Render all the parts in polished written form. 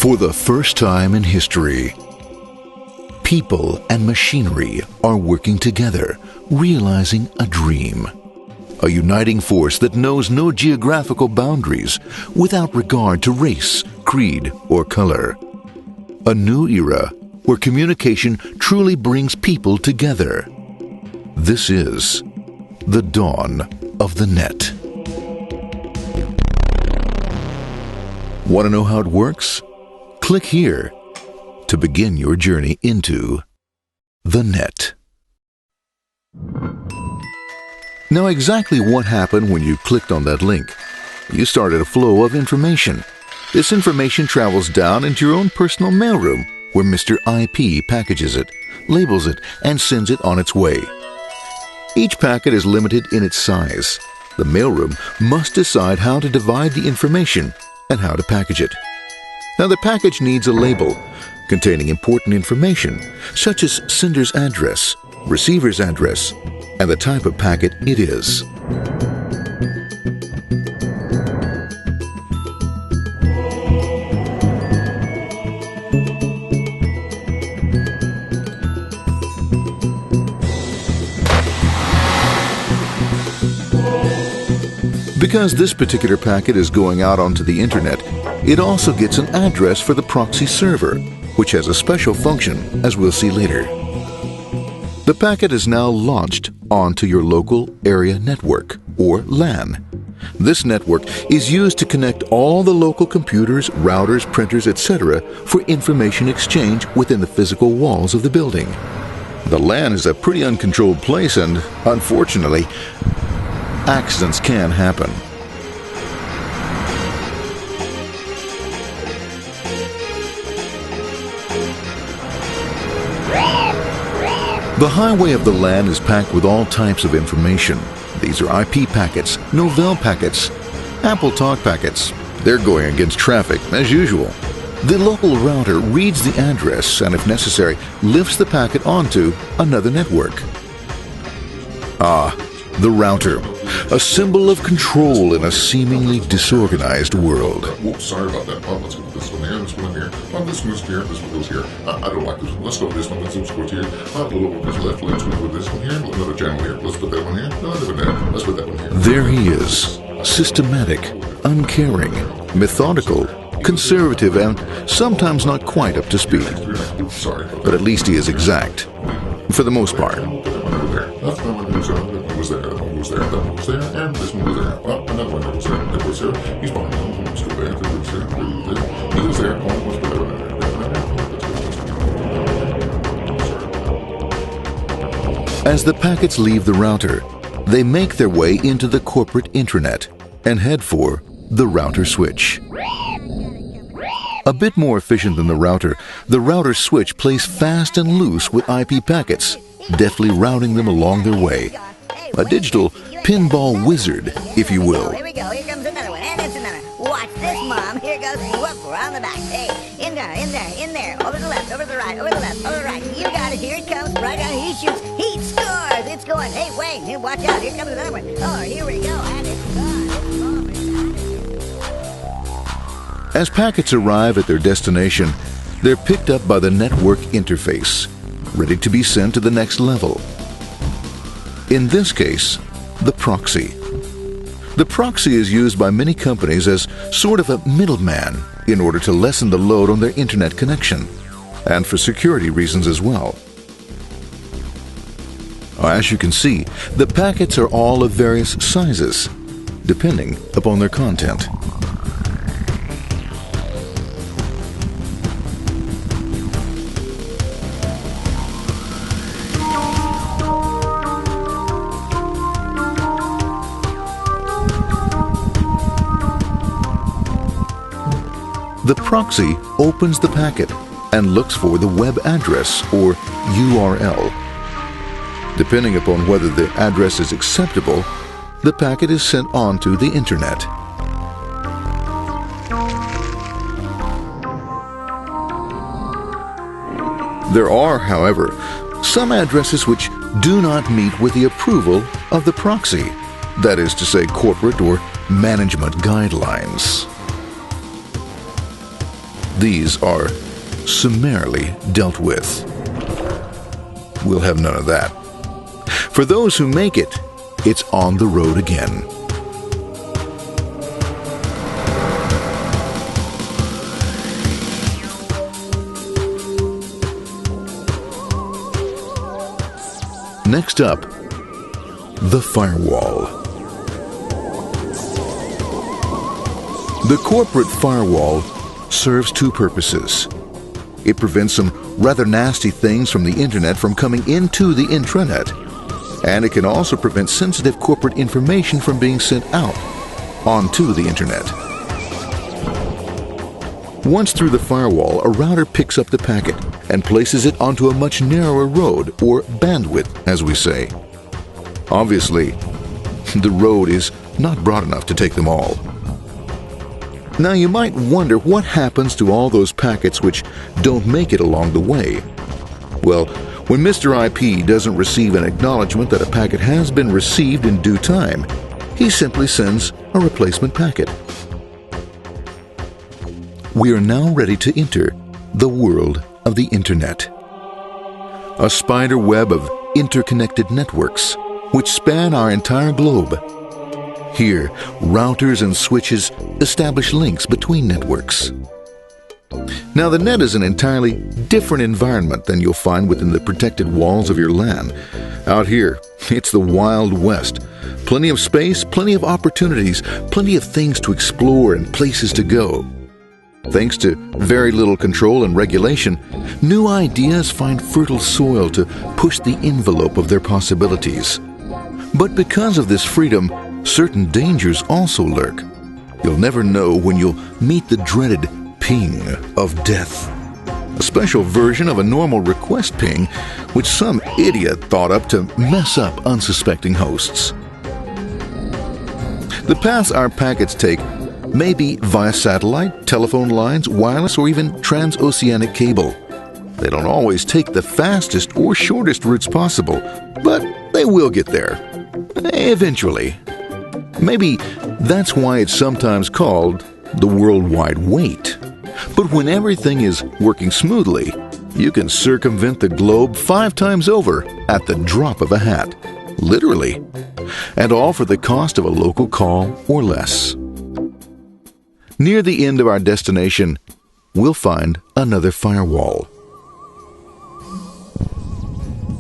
For the first time in history, people and machinery are working together, realizing a dream. A uniting force that knows no geographical boundaries without regard to race, creed, or color. A new era where communication truly brings people together. This is the dawn of the net. Want to know how it works? Click here to begin your journey into the net. Now, exactly what happened when you clicked on that link? You started a flow of information. This information travels down into your own personal mailroom, where Mr. IP packages it, labels it, and sends it on its way. Each packet is limited in its size. The mailroom must decide how to divide the information and how to package it. Now, the package needs a label containing important information, such as sender's address, receiver's address, and the type of packet it is. Because this particular packet is going out onto the internet, it also gets an address for the proxy server, which has a special function, as we'll see later. The packet is now launched onto your local area network, or LAN. This network is used to connect all the local computers, routers, printers, etc. for information exchange within the physical walls of the building. The LAN is a pretty uncontrolled place, and unfortunately, accidents can happen. The highway of the LAN is packed with all types of information. These are IP packets, Novell packets, Apple Talk packets. They're going against traffic, as usual. The local router reads the address and, if necessary, lifts the packet onto another network. The router, a symbol of control in a seemingly disorganized world. Whoops, sorry about that. Let's go with this one here, this one here. This one goes here, this one goes here. I don't like this one. Let's go with this one. Let's go here. A little bit this left. Let's go with this one here. Another channel here. Let's put that one here. Another one there. Let's put that one here. There he is, systematic, uncaring, methodical, conservative, and sometimes not quite up to speed. Sorry. But at least he is exact, for the most part. That one was there, that one was there, that one was there, and this one was there. Well, another one that was there, that was there. He's behind him, he was still there, that was there, he was there, one was there. As the packets leave the router, they make their way into the corporate intranet and head for the router switch. A bit more efficient than the router switch plays fast and loose with IP packets, deftly routing them along their way. A digital pinball wizard, if you will. Here we go. Here comes another one. And it's another. Watch this, Mom. Here goes. Whoop, around the back. Hey, in there. Over the left, over the right, over the left, over the right. You got it. Here it comes. Right on. He shoots. He scores. It's going. Hey, wait. Here, watch out. Here comes another one. Oh, here we go. And it's gone. As packets arrive at their destination, they're picked up by the network interface, ready to be sent to the next level. In this case, the proxy. The proxy is used by many companies as sort of a middleman in order to lessen the load on their internet connection, and for security reasons as well. As you can see, the packets are all of various sizes, depending upon their content. The proxy opens the packet and looks for the web address, or URL. Depending upon whether the address is acceptable, the packet is sent on to the internet. There are, however, some addresses which do not meet with the approval of the proxy, that is to say, corporate or management guidelines. these are summarily dealt with. We'll have none of that. For those who make it, it's on the road again. Next up, the firewall. The corporate firewall serves two purposes. It prevents some rather nasty things from the internet from coming into the intranet, and it can also prevent sensitive corporate information from being sent out onto the internet. Once through the firewall, a router picks up the packet and places it onto a much narrower road, or bandwidth, as we say. Obviously, the road is not broad enough to take them all. Now you might wonder what happens to all those packets which don't make it along the way. Well, when Mr. IP doesn't receive an acknowledgement that a packet has been received in due time, he simply sends a replacement packet. We are now ready to enter the world of the Internet. A spider web of interconnected networks which span our entire globe. Here, routers and switches establish links between networks. Now, the net is an entirely different environment than you'll find within the protected walls of your LAN. Out here, it's the Wild West. Plenty of space, plenty of opportunities, plenty of things to explore and places to go. Thanks to very little control and regulation, new ideas find fertile soil to push the envelope of their possibilities. But because of this freedom, certain dangers also lurk. You'll never know when you'll meet the dreaded ping of death. A special version of a normal request ping, which some idiot thought up to mess up unsuspecting hosts. The paths our packets take may be via satellite, telephone lines, wireless, or even transoceanic cable. They don't always take the fastest or shortest routes possible, but they will get there. Eventually. Maybe that's why it's sometimes called the worldwide wait. But when everything is working smoothly, you can circumvent the globe 5 times over at the drop of a hat. Literally. And all for the cost of a local call or less. Near the end of our destination, we'll find another firewall.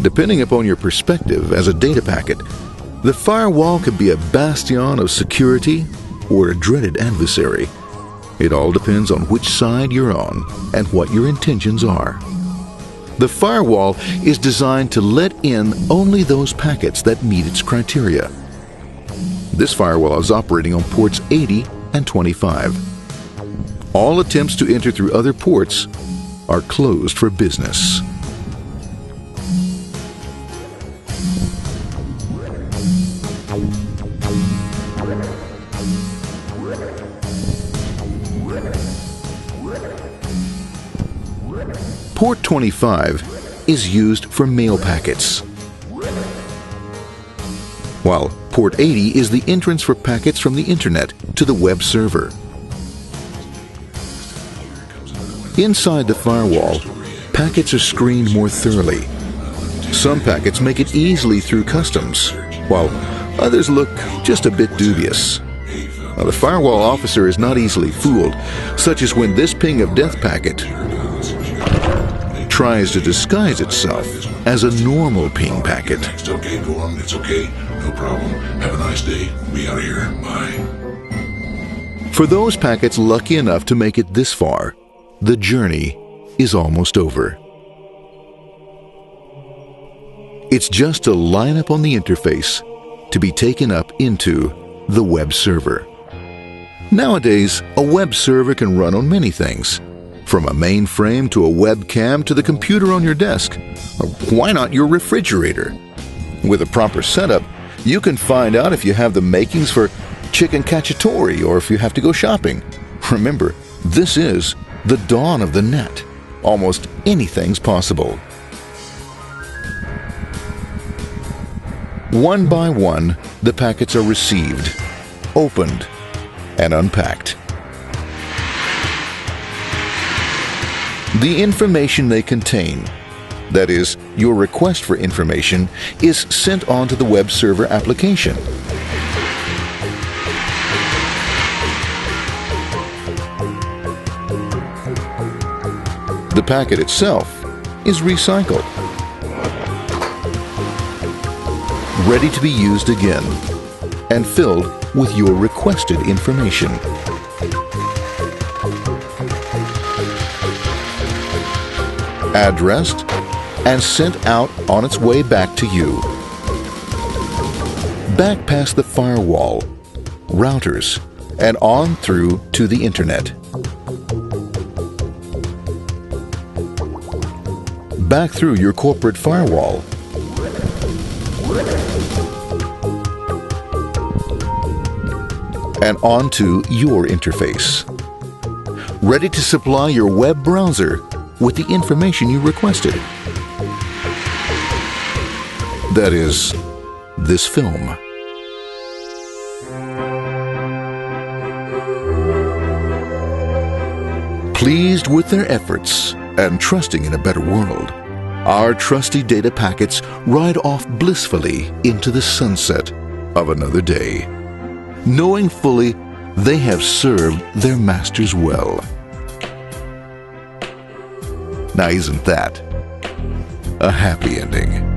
Depending upon your perspective as a data packet, the firewall could be a bastion of security or a dreaded adversary. It all depends on which side you're on and what your intentions are. The firewall is designed to let in only those packets that meet its criteria. This firewall is operating on ports 80 and 25. All attempts to enter through other ports are closed for business. Port 25 is used for mail packets, while Port 80 is the entrance for packets from the Internet to the web server. Inside the firewall, packets are screened more thoroughly. Some packets make it easily through customs, while others look just a bit dubious. Now, the firewall officer is not easily fooled, such as when this ping of death packet tries to disguise itself as a normal ping packet. It's okay, go on, it's okay, no problem. Have a nice day. Be out of here. Bye. For those packets lucky enough to make it this far, the journey is almost over. It's just a line up on the interface to be taken up into the web server. Nowadays, a web server can run on many things, from a mainframe to a webcam to the computer on your desk, or why not your refrigerator? With a proper setup, you can find out if you have the makings for chicken cacciatore or if you have to go shopping. Remember, this is the dawn of the net. Almost anything's possible. One by one, the packets are received, opened, and unpacked. The information they contain, that is, your request for information, is sent on to the web server application. The packet itself is recycled, ready to be used again, and filled with your requested information. Addressed and sent out on its way back to you. Back past the firewall, routers, and on through to the internet. Back through your corporate firewall. And onto your interface. Ready to supply your web browser with the information you requested. That is, this film. Pleased with their efforts and trusting in a better world, our trusty data packets ride off blissfully into the sunset of another day, knowing fully they have served their masters well. Now, isn't that a happy ending?